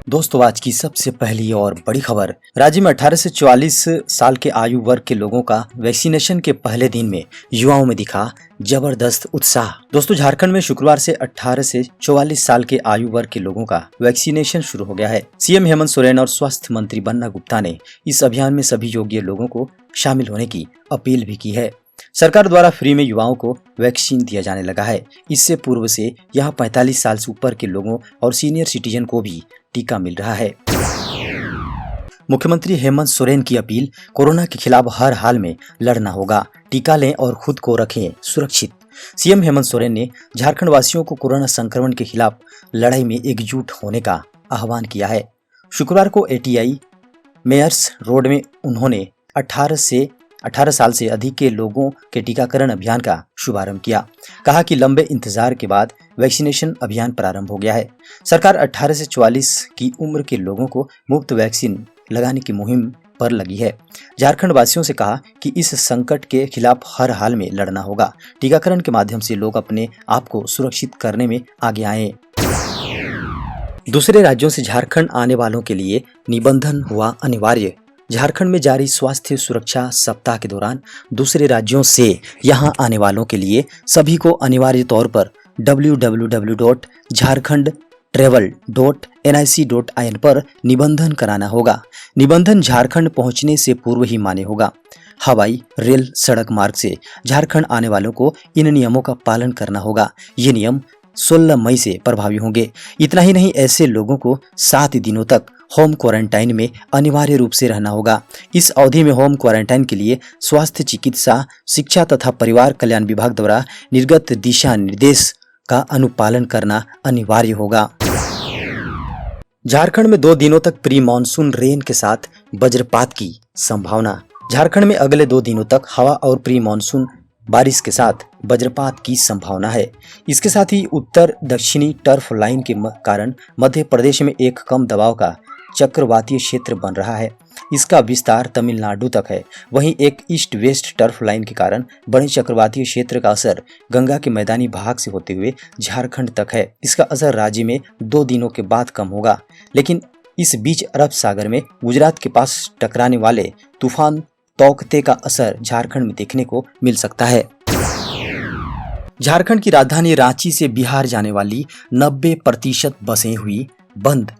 दोस्तों आज की सबसे पहली और बड़ी खबर। राज्य में 18 से 44 साल के आयु वर्ग के लोगों का वैक्सीनेशन के पहले दिन में युवाओं में दिखा जबरदस्त उत्साह। दोस्तों झारखंड में शुक्रवार से 18 से 44 साल के आयु वर्ग के लोगों का वैक्सीनेशन शुरू हो गया है। सीएम हेमंत सोरेन और स्वास्थ्य मंत्री बन्ना गुप्ता ने इस अभियान में सभी योग्य लोगों को शामिल होने की अपील भी की है। सरकार द्वारा फ्री में युवाओं को वैक्सीन दिया जाने लगा है। इससे पूर्व से यहाँ 45 साल से ऊपर के लोगों और सीनियर सिटीजन को भी टीका मिल रहा है। मुख्यमंत्री हेमंत सोरेन की अपील, कोरोना के खिलाफ हर हाल में लड़ना होगा, टीका लें और खुद को रखें सुरक्षित। सीएम हेमंत सोरेन ने झारखंड वासियों को कोरोना संक्रमण के खिलाफ लड़ाई में एकजुट होने का आह्वान किया है। शुक्रवार को एटीआई मेयर्स रोड में उन्होंने 18 साल से अधिक के लोगों के टीकाकरण अभियान का शुभारंभ किया। कहा कि लंबे इंतजार के बाद वैक्सीनेशन अभियान प्रारंभ हो गया है। सरकार 18 से 44 की उम्र के लोगों को मुफ्त वैक्सीन लगाने की मुहिम पर लगी है। झारखंड वासियों से कहा कि इस संकट के खिलाफ हर हाल में लड़ना होगा। टीकाकरण के माध्यम से लोग अपने आप को सुरक्षित करने में आगे आए। दूसरे राज्यों से झारखंड आने वालों के लिए निबंधन हुआ अनिवार्य। झारखंड में जारी स्वास्थ्य सुरक्षा सप्ताह के दौरान दूसरे राज्यों से यहां आने वालों के लिए सभी को अनिवार्य तौर पर www.jharkhandtravel.nic.in पर निबंधन कराना होगा। निबंधन झारखंड पहुंचने से पूर्व ही मान्य होगा। हवाई, रेल, सड़क मार्ग से झारखंड आने वालों को इन नियमों का पालन करना होगा। ये नियम 16 मई से प्रभावी होंगे। इतना ही नहीं, ऐसे लोगों को 7 दिनों तक होम क्वारंटाइन में अनिवार्य रूप से रहना होगा। इस अवधि में होम क्वारंटाइन के लिए स्वास्थ्य, चिकित्सा, शिक्षा तथा परिवार कल्याण विभाग द्वारा निर्गत दिशा निर्देश का अनुपालन करना अनिवार्य होगा। झारखंड में 2 दिनों तक प्री मानसून रेन के साथ वज्रपात की संभावना। झारखंड में अगले 2 दिनों तक हवा और प्री मानसून बारिश के साथ वज्रपात की संभावना है। इसके साथ ही उत्तर दक्षिणी टर्फ लाइन के कारण मध्य प्रदेश में एक कम दबाव का चक्रवातीय क्षेत्र बन रहा है। इसका विस्तार तमिलनाडु तक है। वहीं एक ईस्ट वेस्ट टर्फ लाइन के कारण बड़े चक्रवातीय क्षेत्र का असर गंगा के मैदानी भाग से होते हुए झारखंड तक है। इसका असर राज्य में 2 दिनों के बाद कम होगा, लेकिन इस बीच अरब सागर में गुजरात के पास टकराने वाले तूफान तौकते का असर झारखंड में देखने को मिल सकता है। झारखंड की राजधानी रांची से बिहार जाने वाली 90% बसें हुई बंद।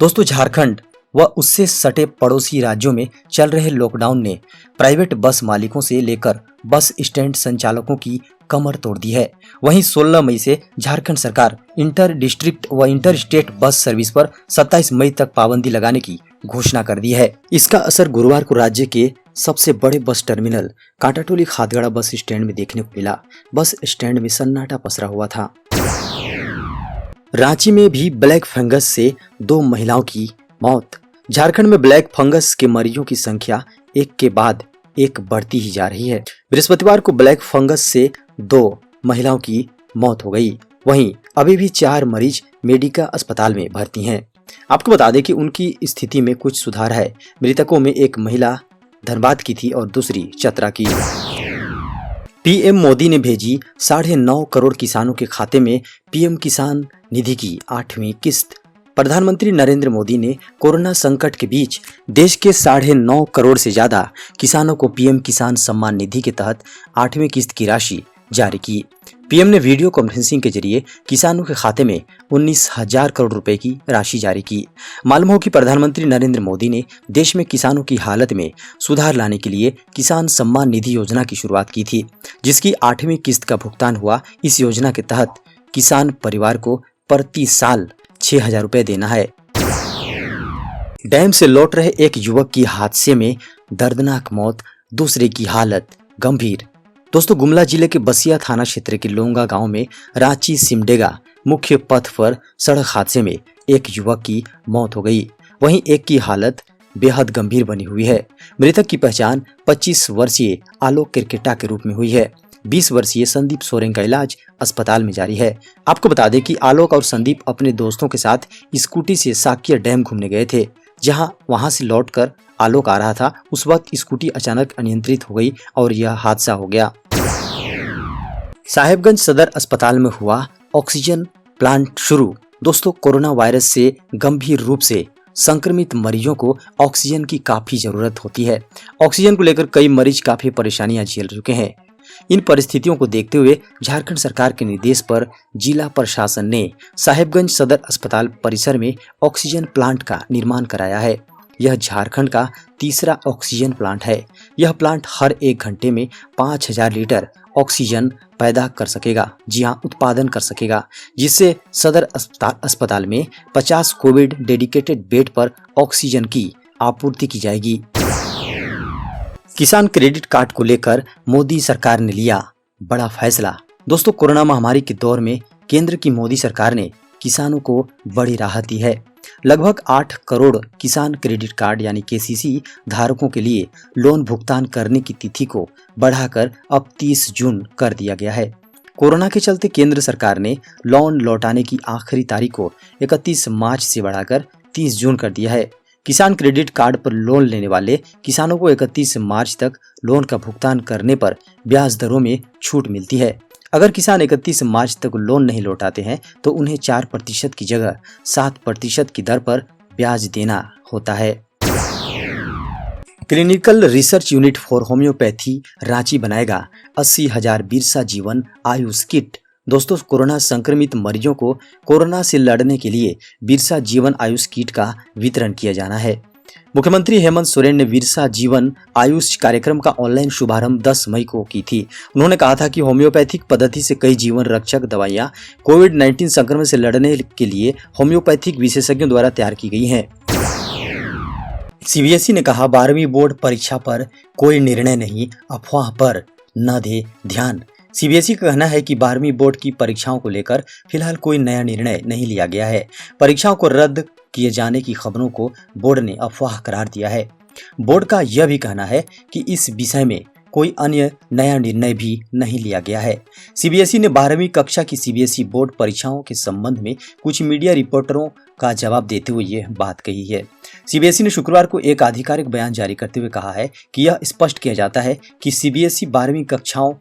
दोस्तों झारखंड व उससे सटे पड़ोसी राज्यों में चल रहे लॉकडाउन ने प्राइवेट बस मालिकों से लेकर बस स्टैंड संचालकों की कमर तोड़ दी है। वहीं 16 मई से झारखंड सरकार इंटर डिस्ट्रिक्ट व इंटर स्टेट बस सर्विस पर 27 मई तक पाबंदी लगाने की घोषणा कर दी है। इसका असर गुरुवार को राज्य के सबसे बड़े bus terminal Kantatoli Khadgarha bus stand में देखने को मिला। बस स्टैंड में सन्नाटा पसरा हुआ था। रांची में भी ब्लैक फंगस से 2 महिलाओं की मौत। झारखंड में ब्लैक फंगस के मरीजों की संख्या एक के बाद एक बढ़ती ही जा रही है। बृहस्पतिवार को ब्लैक फंगस से 2 महिलाओं की मौत हो गई। वहीं अभी भी 4 मरीज मेडिका अस्पताल में भर्ती हैं। आपको बता दें कि उनकी स्थिति में कुछ सुधार है। मृतकों में एक महिला धनबाद की थी और दूसरी चतरा की। पीएम मोदी ने भेजी 9.5 करोड़ किसानों के खाते में पीएम किसान निधि की 8वीं किस्त। प्रधानमंत्री नरेंद्र मोदी ने कोरोना संकट के बीच देश के 9.5 करोड़ से ज्यादा किसानों को पीएम किसान सम्मान निधि के तहत 8वीं किस्त की राशि जारी की। पीएम ने वीडियो कॉन्फ्रेंसिंग के जरिए किसानों के खाते में 19,000 करोड़ रुपए की राशि जारी की। मालूम हो कि प्रधानमंत्री नरेंद्र मोदी ने देश में किसानों की हालत में सुधार लाने के लिए किसान सम्मान निधि योजना की शुरुआत की थी, जिसकी 8वीं किस्त का भुगतान हुआ। इस योजना के तहत किसान परिवार को प्रति साल 6,000 रुपए देना है। डैम से लौट रहे एक युवक की हादसे में दर्दनाक मौत, दूसरे की हालत गंभीर। दोस्तों गुमला जिले के बसिया थाना क्षेत्र के लोंगा गांव में रांची सिमडेगा मुख्य पथ पर सड़क हादसे में एक युवक की मौत हो गई। वहीं एक की हालत बेहद गंभीर बनी हुई है। मृतक की पहचान 25 वर्षीय आलोक किरकेटा के रूप में हुई है। 20 वर्षीय संदीप सोरेन का इलाज अस्पताल में जारी है। आपको बता दें कि आलोक और संदीप अपने दोस्तों के साथ स्कूटी से साकिया डैम घूमने गए थे। वहां से लौटकर आलोक आ रहा था। उस वक्त स्कूटी अचानक अनियंत्रित हो गई और यह हादसा हो गया। साहेबगंज सदर अस्पताल में हुआ ऑक्सीजन प्लांट शुरू। दोस्तों, कोरोना वायरस से गंभीर रूप से संक्रमित मरीजों को ऑक्सीजन की काफी जरूरत होती है। ऑक्सीजन को लेकर कई मरीज काफी परेशानियां झेल चुके हैं। इन परिस्थितियों को देखते हुए झारखंड सरकार के निर्देश पर जिला प्रशासन ने साहेबगंज सदर अस्पताल परिसर में ऑक्सीजन प्लांट का निर्माण कराया है। यह झारखंड का तीसरा ऑक्सीजन प्लांट है। यह प्लांट हर 1 घंटे में 5000 लीटर ऑक्सीजन पैदा कर सकेगा, जी हाँ, उत्पादन कर सकेगा, जिससे सदर अस्पताल में 50 कोविड डेडिकेटेड बेड पर ऑक्सीजन की आपूर्ति की जाएगी। किसान क्रेडिट कार्ड को लेकर मोदी सरकार ने लिया बड़ा फैसला। दोस्तों, कोरोना महामारी के दौर में केंद्र की मोदी सरकार ने किसानों को बड़ी राहत दी है। लगभग 8 करोड़ किसान क्रेडिट कार्ड यानी केसीसी धारकों के लिए लोन भुगतान करने की तिथि को बढ़ाकर अब 30 जून कर दिया गया है। कोरोना के चलते केंद्र सरकार ने लोन लौटाने की आखिरी तारीख को 31 मार्च से बढ़ाकर 30 जून कर दिया है। किसान क्रेडिट कार्ड पर लोन लेने वाले किसानों को 31 मार्च तक लोन का भुगतान करने पर ब्याज दरों में छूट मिलती है। अगर किसान 31 मार्च तक लोन नहीं लौटाते हैं तो उन्हें 4% की जगह 7% की दर पर ब्याज देना होता है। Clinical research unit for homeopathy Ranchi बनाएगा 80,000 बिरसा जीवन आयुष किट। दोस्तों, कोरोना संक्रमित मरीजों को कोरोना से लड़ने के लिए बिरसा जीवन आयुष किट का वितरण किया जाना है। मुख्यमंत्री हेमंत सोरेन ने बिरसा जीवन आयुष कार्यक्रम का ऑनलाइन शुभारंभ 10 मई को की थी। उन्होंने कहा था कि होम्योपैथिक पद्धति से कई जीवन रक्षक दवाइयां कोविड-19 संक्रमण से लड़ने के लिए होम्योपैथिक विशेषज्ञों द्वारा तैयार की गई हैं। सीबीएसई ने कहा 12वीं बोर्ड परीक्षा पर कोई निर्णय नहीं, अफवाह पर न दे ध्यान। सीबीएसई का कहना है कि 12वीं बोर्ड की परीक्षाओं को लेकर फिलहाल कोई नया निर्णय नहीं लिया गया है। परीक्षाओं को रद्द किए जाने की खबरों को बोर्ड ने अफवाह करार दिया है। बोर्ड का यह भी कहना है कि इस विषय में कोई अन्य नया निर्णय भी नहीं लिया गया है। सीबीएसई ने 12वीं कक्षा की सीबीएसई बोर्ड परीक्षाओं के संबंध में कुछ मीडिया रिपोर्टरों का जवाब देते हुए यह बात कही है। सीबीएसई ने शुक्रवार को एक आधिकारिक बयान जारी करते हुए कहा है कि यह स्पष्ट किया जाता है कि सीबीएसई 12वीं कक्षाओं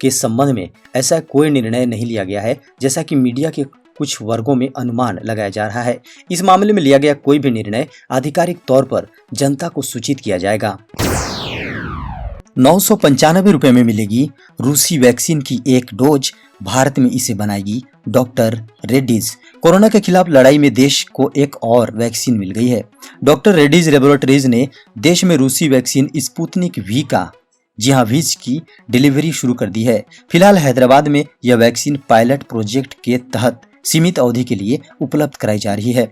के संबंध में ऐसा कोई निर्णय नहीं लिया गया है, जैसा कि मीडिया के कुछ वर्गों में अनुमान लगाया जा रहा है। इस मामले में लिया गया कोई भी निर्णय आधिकारिक तौर पर जनता को सूचित किया जाएगा। 995 रुपए में मिलेगी रूसी वैक्सीन की एक डोज, भारत में इसे बनाएगी डॉक्टर रेड्डीज। कोरोना के खिलाफ लड़ाई में देश को एक और वैक्सीन मिल गई है। डॉक्टर रेड्डीज लेबोरेटरीज ने देश में रूसी वैक्सीन स्पुतनिक वी का वीज की डिलीवरी शुरू कर दी है। फिलहाल हैदराबाद में यह वैक्सीन पायलट प्रोजेक्ट के तहत सीमित अवधि के लिए उपलब्ध कराई जा रही है।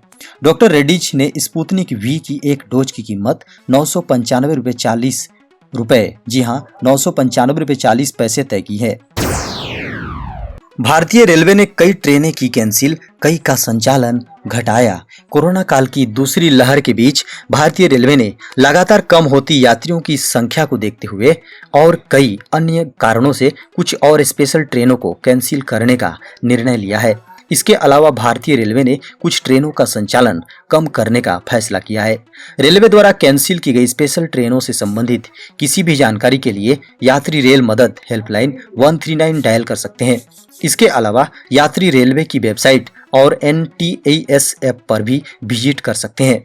डॉक्टर रेड्डीज ने स्पुतनिक वी की एक डोज की कीमत 995 रुपए 40 रुपए, 995 रुपए 40 पैसे तय की है। भारतीय रेलवे ने कई ट्रेनें की कैंसिल, कई का संचालन घटाया। कोरोना काल की दूसरी लहर के बीच भारतीय रेलवे ने लगातार कम होती यात्रियों की संख्या को देखते हुए और कई अन्य कारणों से कुछ और स्पेशल ट्रेनों को कैंसिल करने का निर्णय लिया है। इसके अलावा भारतीय रेलवे ने कुछ ट्रेनों का संचालन कम करने का फैसला किया है। रेलवे द्वारा कैंसिल की गई स्पेशल ट्रेनों से संबंधित किसी भी जानकारी के लिए यात्री रेल मदद हेल्पलाइन 139 डायल कर सकते हैं। इसके अलावा यात्री रेलवे की वेबसाइट और NTAS ऐप पर भी विजिट कर सकते हैं।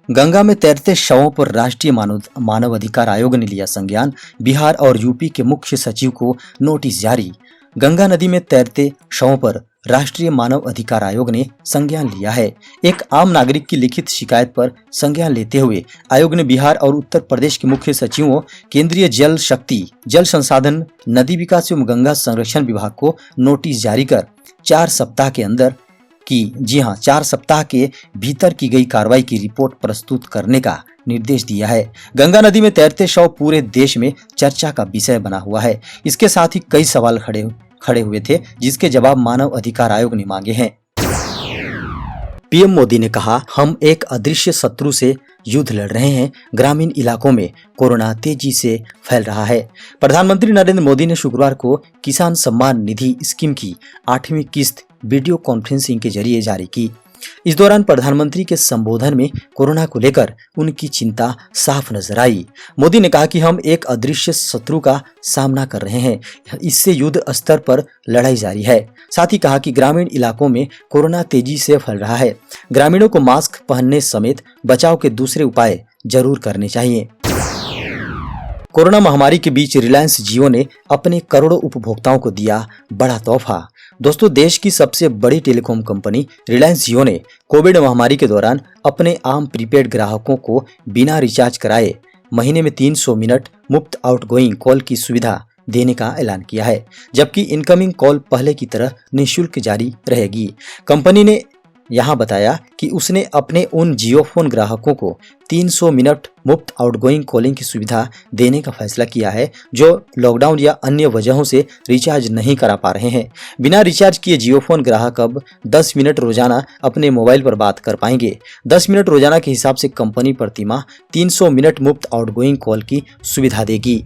गंगा में तैरते शवों पर राष्ट्रीय मानव अधिकार आयोग ने लिया संज्ञान, बिहार और यूपी के मुख्य सचिव को नोटिस जारी। गंगा नदी में तैरते शवों पर राष्ट्रीय मानव अधिकार आयोग ने संज्ञान लिया है। एक आम नागरिक की लिखित शिकायत पर संज्ञान लेते हुए आयोग ने बिहार और उत्तर प्रदेश के मुख्य सचिवों, केंद्रीय जल शक्ति, जल संसाधन, नदी विकास एवं गंगा संरक्षण विभाग को नोटिस जारी कर 4 सप्ताह के अंदर की 4 सप्ताह के भीतर की गई कार्रवाई की रिपोर्ट प्रस्तुत करने का निर्देश दिया है। गंगा नदी में तैरते शव पूरे देश में चर्चा का विषय बना हुआ है। इसके साथ ही कई सवाल खड़े हुए थे, जिसके जवाब मानव अधिकार आयोग ने मांगे हैं। पीएम मोदी ने कहा, हम एक अदृश्य शत्रु से युद्ध लड़ रहे हैं। ग्रामीण इलाकों में कोरोना तेजी से फैल रहा है। प्रधानमंत्री नरेंद्र मोदी ने शुक्रवार को किसान सम्मान निधि स्कीम की 8वीं किस्त वीडियो कॉन्फ्रेंसिंग के जरिए जारी की। इस दौरान प्रधानमंत्री के संबोधन में कोरोना को लेकर उनकी चिंता साफ नजर आई। मोदी ने कहा कि हम एक अदृश्य शत्रु का सामना कर रहे हैं, इससे युद्ध स्तर पर लड़ाई जारी है। साथ ही कहा कि ग्रामीण इलाकों में कोरोना तेजी से फैल रहा है, ग्रामीणों को मास्क पहनने समेत बचाव के दूसरे उपाय जरूर करने चाहिए। कोरोना महामारी के बीच रिलायंस जियो ने अपने करोड़ों उपभोक्ताओं को दिया बड़ा तोहफा। दोस्तों, देश की सबसे बड़ी टेलीकॉम कंपनी रिलायंस जियो ने कोविड महामारी के दौरान अपने आम प्रीपेड ग्राहकों को बिना रिचार्ज कराए महीने में 300 मिनट मुफ्त आउटगोइंग कॉल की सुविधा देने का ऐलान किया है, जबकि इनकमिंग कॉल पहले की तरह निःशुल्क जारी रहेगी। कंपनी ने यहाँ बताया कि उसने अपने उन जियो फोन ग्राहकों को 300 मिनट मुफ्त आउटगोइंग कॉलिंग की सुविधा देने का फैसला किया है, जो लॉकडाउन या अन्य वजहों से रिचार्ज नहीं करा पा रहे हैं। बिना रिचार्ज किए जियो फोन ग्राहक अब 10 मिनट रोजाना अपने मोबाइल पर बात कर पाएंगे। 10 मिनट रोजाना के हिसाब से कंपनी प्रतिमाह 300 मिनट मुफ्त आउटगोइंग कॉल की सुविधा देगी।